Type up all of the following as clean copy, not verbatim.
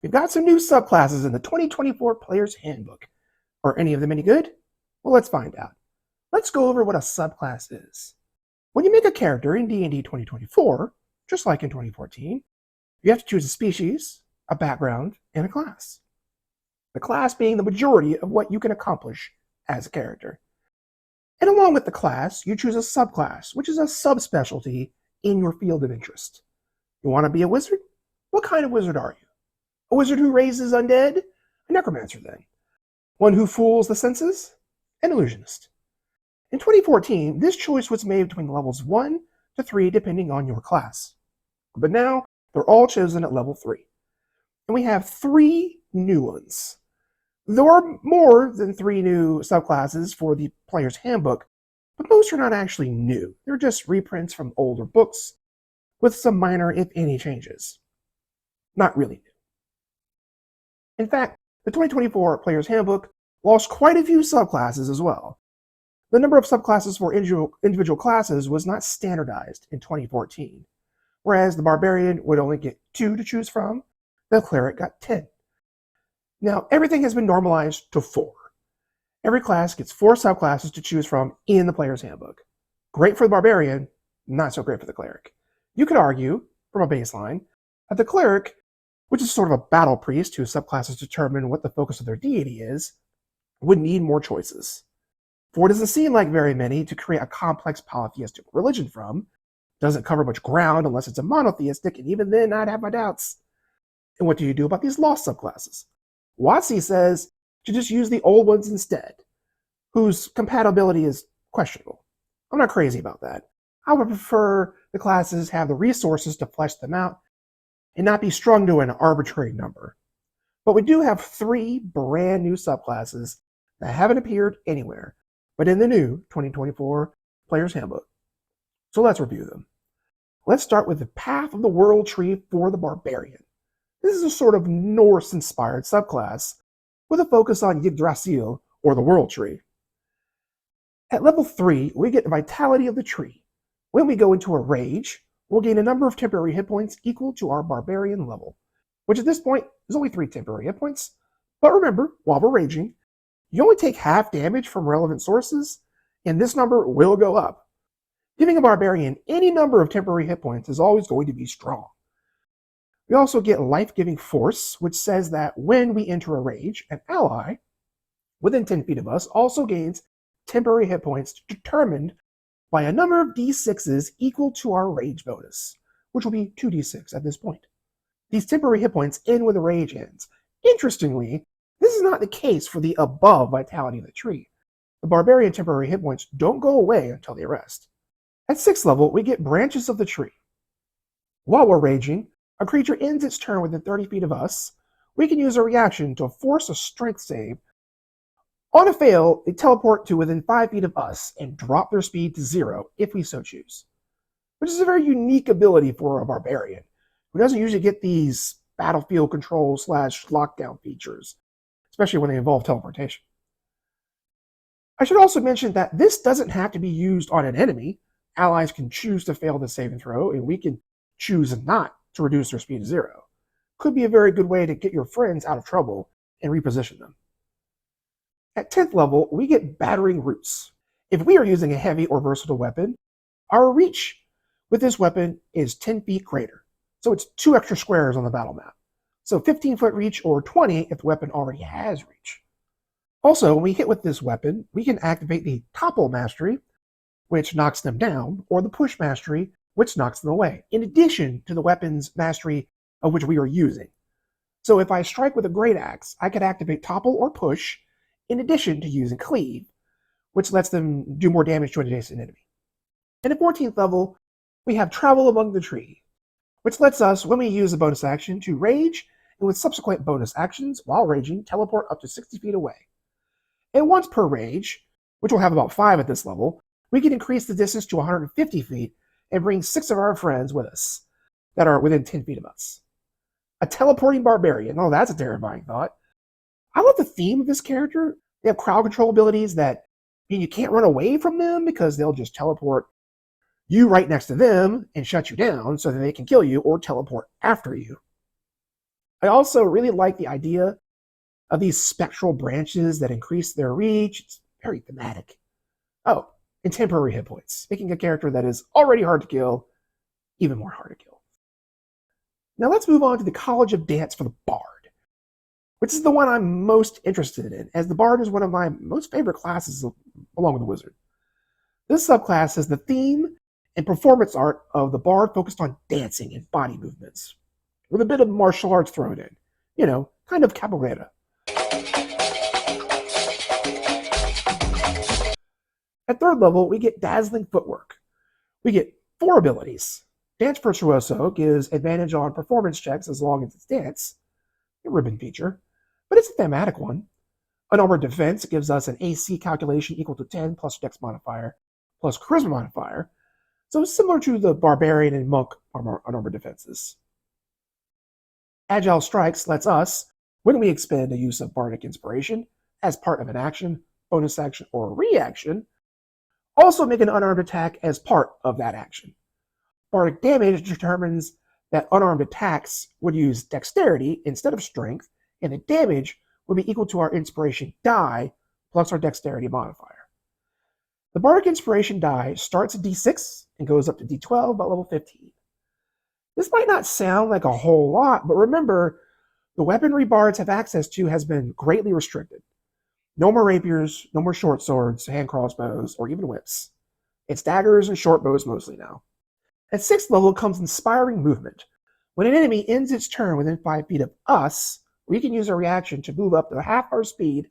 We've got some new subclasses in the 2024 Player's Handbook. Are any of them any good? Well, let's find out. Let's go over what a subclass is. When you make a character in D&D 2024, just like in 2014, you have to choose a species, a background, and a class. The class being the majority of what you can accomplish as a character. And along with the class, you choose a subclass, which is a subspecialty in your field of interest. You want to be a wizard? What kind of wizard are you? A wizard who raises undead? A necromancer, then. One who fools the senses? An illusionist. In 2014, this choice was made between levels 1 to 3 depending on your class. But now, they're all chosen at level 3. And we have 3 new ones. There are more than 3 new subclasses for the Player's Handbook, but most are not actually new. They're just reprints from older books with some minor, if any, changes. Not really new. In fact, the 2024 Player's Handbook lost quite a few subclasses as well. The number of subclasses for individual classes was not standardized in 2014, whereas the Barbarian would only get 2 to choose from, the Cleric got 10. Now, everything has been normalized to 4. Every class gets 4 subclasses to choose from in the Player's Handbook. Great for the Barbarian, not so great for the Cleric. You could argue, from a baseline, that the Cleric, which is sort of a battle priest whose subclasses determine what the focus of their deity is, would need more choices. 4 doesn't seem like very many to create a complex polytheistic religion from. Doesn't cover much ground unless it's a monotheistic, and even then I'd have my doubts. And what do you do about these lost subclasses? WotC says to just use the old ones instead, whose compatibility is questionable. I'm not crazy about that. I would prefer the classes have the resources to flesh them out and not be strung to an arbitrary number. But we do have 3 brand new subclasses that haven't appeared anywhere, but in the new 2024 Player's Handbook. So let's review them. Let's start with the Path of the World Tree for the Barbarian. This is a sort of Norse-inspired subclass with a focus on Yggdrasil, or the World Tree. At level 3, we get Vitality of the Tree. When we go into a rage, we'll gain a number of temporary hit points equal to our Barbarian level, which at this point is only 3 temporary hit points. But remember, while we're raging, you only take half damage from relevant sources, and this number will go up. Giving a Barbarian any number of temporary hit points is always going to be strong. We also get Life-Giving Force, which says that when we enter a rage, an ally within 10 feet of us also gains temporary hit points determined by a number of d6s equal to our rage bonus, which will be 2d6 at this point. These temporary hit points end when the rage ends. Interestingly, this is not the case for the above Vitality of the Tree. The Barbarian temporary hit points don't go away until they rest. At 6th level, we get Branches of the Tree. While we're raging, a creature ends its turn within 30 feet of us. We can use a reaction to force a strength save. On a fail, they teleport to within 5 feet of us and drop their speed to 0 if we so choose, which is a very unique ability for a Barbarian, who doesn't usually get these battlefield control / lockdown features, especially when they involve teleportation. I should also mention that this doesn't have to be used on an enemy. Allies can choose to fail the saving throw, and we can choose not to reduce their speed to 0. Could be a very good way to get your friends out of trouble and reposition them. At 10th level, we get Battering Roots. If we are using a heavy or versatile weapon, our reach with this weapon is 10 feet greater. So it's 2 extra squares on the battle map. So 15-foot reach or 20 if the weapon already has reach. Also, when we hit with this weapon, we can activate the Topple Mastery, which knocks them down, or the Push Mastery, which knocks them away, in addition to the weapon's mastery of which we are using. So if I strike with a Great Axe, I could activate Topple or Push, in addition to using Cleave, which lets them do more damage to an adjacent enemy. And at 14th level, we have Travel Among the Tree, which lets us, when we use a bonus action, to rage, and with subsequent bonus actions, while raging, teleport up to 60 feet away. And once per rage, which we'll have about 5 at this level, we can increase the distance to 150 feet and bring 6 of our friends with us that are within 10 feet of us. A teleporting barbarian. Oh, that's a terrifying thought. I love the theme of this character. They have crowd control abilities that you can't run away from them because they'll just teleport you right next to them and shut you down so that they can kill you or teleport after you. I also really like the idea of these spectral branches that increase their reach. It's very thematic. Oh, and temporary hit points, making a character that is already hard to kill even more hard to kill. Now let's move on to the College of Dance for the Bard, which is the one I'm most interested in, as the Bard is one of my most favorite classes along with the Wizard. This subclass has the theme and performance art of the Bard focused on dancing and body movements, with a bit of martial arts thrown in. You know, kind of capoeira. At third level, we get Dazzling Footwork. We get 4 abilities. Dance Virtuoso gives advantage on performance checks as long as it's dance, a ribbon feature, but it's a thematic one. Unarmored Defense gives us an AC calculation equal to 10 plus Dex modifier plus Charisma modifier, so it's similar to the Barbarian and Monk unarmored defenses. Agile Strikes lets us, when we expend a use of Bardic Inspiration as part of an action, bonus action, or reaction, also make an unarmed attack as part of that action. Bardic Damage determines that unarmed attacks would use Dexterity instead of Strength, and the damage would be equal to our Inspiration die plus our Dexterity modifier. The Bardic Inspiration die starts at D6 and goes up to D12 by level 15. This might not sound like a whole lot, but remember, the weaponry bards have access to has been greatly restricted. No more rapiers, no more short swords, hand crossbows, or even whips. It's daggers and short bows mostly now. At 6th level comes Inspiring Movement. When an enemy ends its turn within 5 feet of us, we can use a reaction to move up to half our speed,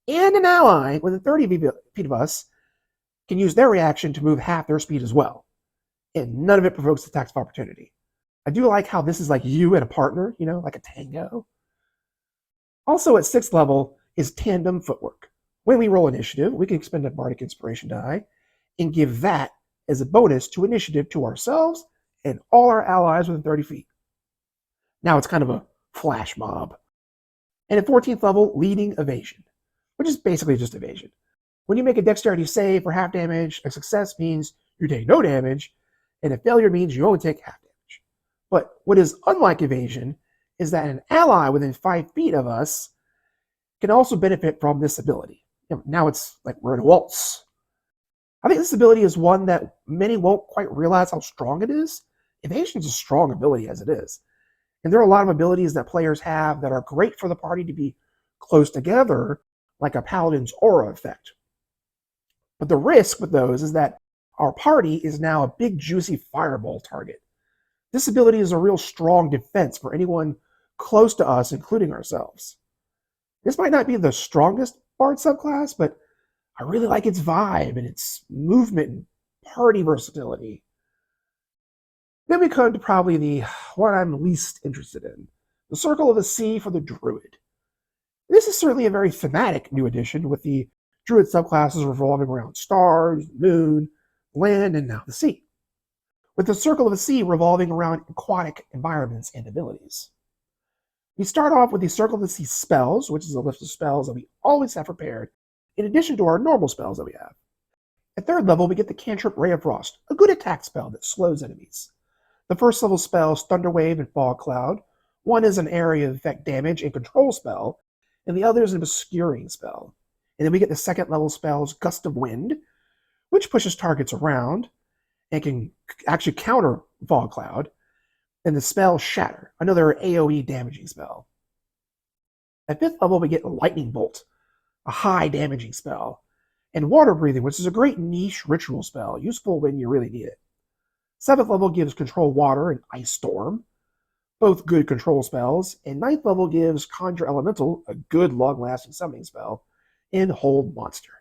and an ally within 30 feet of us can use their reaction to move half their speed as well. And none of it provokes attacks of opportunity. I do like how this is like you and a partner, you know, like a tango. Also at 6th level is Tandem Footwork. When we roll initiative, we can expend a Bardic Inspiration die and give that as a bonus to initiative to ourselves and all our allies within 30 feet. Now it's kind of a flash mob. And at 14th level, Leading Evasion, which is basically just evasion. When you make a dexterity save for half damage, a success means you take no damage, and a failure means you only take half damage. But what is unlike evasion is that an ally within 5 feet of us can also benefit from this ability. Now it's like we're in a waltz. I think this ability is one that many won't quite realize how strong it is. Evasion is a strong ability as it is. And there are a lot of abilities that players have that are great for the party to be close together, like a Paladin's Aura effect. But the risk with those is that our party is now a big, juicy fireball target. This ability is a real strong defense for anyone close to us, including ourselves. This might not be the strongest Bard subclass, but I really like its vibe and its movement and party versatility. Then we come to probably the one I'm least interested in, the Circle of the Sea for the Druid. This is certainly a very thematic new addition, with the Druid subclasses revolving around stars, moon, land, and now the sea, with the Circle of the Sea revolving around aquatic environments and abilities. We start off with the Circle of the Sea spells, which is a list of spells that we always have prepared, in addition to our normal spells that we have. At 3rd level, we get the cantrip Ray of Frost, a good attack spell that slows enemies. The 1st level spells Thunder Wave and Fog Cloud. One is an area of effect damage and control spell, and the other is an obscuring spell. And then we get the 2nd level spells Gust of Wind, which pushes targets around and can actually counter Fog Cloud, and the spell Shatter, another AoE damaging spell. At 5th level, we get Lightning Bolt, a high damaging spell, and Water Breathing, which is a great niche ritual spell, useful when you really need it. 7th level gives Control Water and Ice Storm, both good control spells, and 9th level gives Conjure Elemental, a good long-lasting summoning spell, and Hold Monster,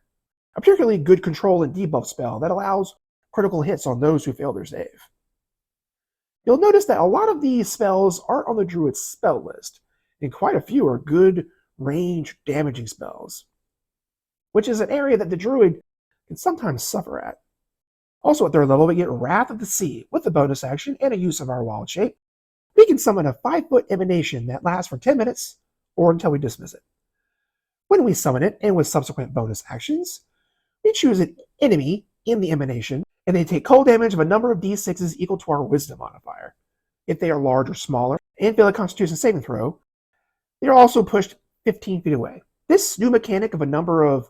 a particularly good control and debuff spell that allows critical hits on those who fail their save. You'll notice that a lot of these spells aren't on the Druid's spell list, and quite a few are good range damaging spells, which is an area that the Druid can sometimes suffer at. Also at 3rd level, we get Wrath of the Sea with a bonus action and a use of our Wild Shape. We can summon a 5-foot emanation that lasts for 10 minutes or until we dismiss it. When we summon it, and with subsequent bonus actions, we choose an enemy in the emanation, and they take cold damage of a number of d6s equal to our Wisdom modifier. If they are large or smaller and fail a Constitution saving throw, They're also pushed 15 feet away. This new mechanic of a number of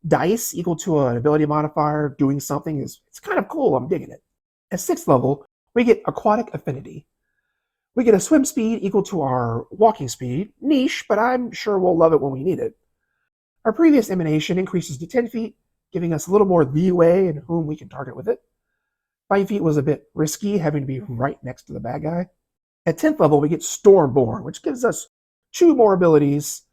dice equal to an ability modifier doing something it's kind of cool. I'm digging it. At 6th level, we get Aquatic Affinity. We get a swim speed equal to our walking speed. Niche, but I'm sure we'll love it when we need it. Our previous emanation increases to 10 feet, giving us a little more leeway in whom we can target with it. 5 feet was a bit risky, having to be right next to the bad guy. At 10th level, we get Stormborn, which gives us 2 more abilities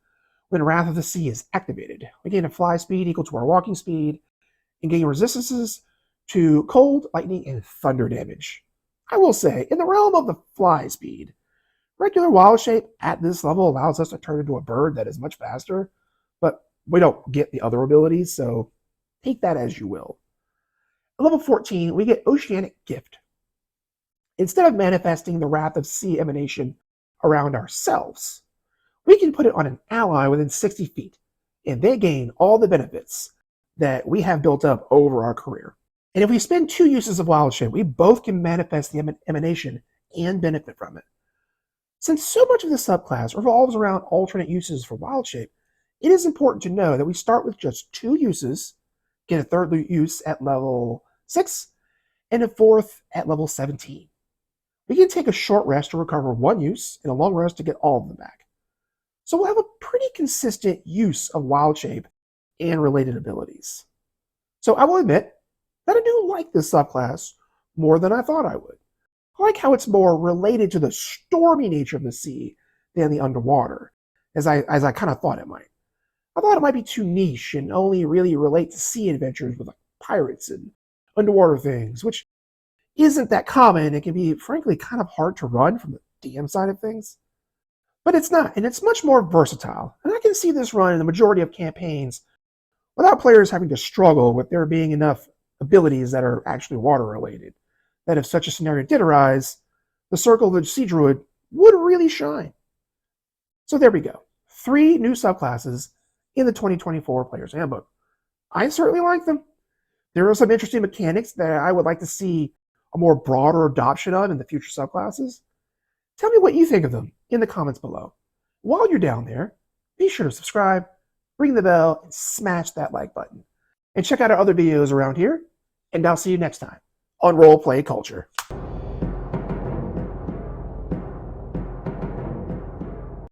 when Wrath of the Sea is activated. We gain a fly speed equal to our walking speed, and gain resistances to cold, lightning, and thunder damage. I will say, in the realm of the fly speed, regular wild shape at this level allows us to turn into a bird that is much faster, but we don't get the other abilities, so take that as you will. At level 14, we get Oceanic Gift. Instead of manifesting the Wrath of Sea emanation around ourselves, we can put it on an ally within 60 feet, and they gain all the benefits that we have built up over our career. And if we spend 2 uses of Wild Shape, we both can manifest the emanation and benefit from it. Since so much of the subclass revolves around alternate uses for Wild Shape, it is important to know that we start with just 2 uses, get a 3rd use at level 6, and a 4th at level 17. We can take a short rest to recover 1 use, and a long rest to get all of them back. So we'll have a pretty consistent use of Wild Shape and related abilities. So I will admit that I do like this subclass more than I thought I would. I like how it's more related to the stormy nature of the sea than the underwater, as I kind of thought it might. I thought it might be too niche and only really relate to sea adventures with like pirates and underwater things, which isn't that common. It can be, frankly, kind of hard to run from the DM side of things. But it's not, and it's much more versatile. And I can see this run in the majority of campaigns without players having to struggle with there being enough abilities that are actually water-related. That if such a scenario did arise, the Circle of the Sea Druid would really shine. So there we go. 3 new subclasses in the 2024 Player's Handbook. I certainly like them. There are some interesting mechanics that I would like to see a more broader adoption of in the future subclasses. Tell me what you think of them in the comments below. While you're down there, be sure to subscribe, ring the bell, and smash that like button. And check out our other videos around here, and I'll see you next time on Roleplay Culture.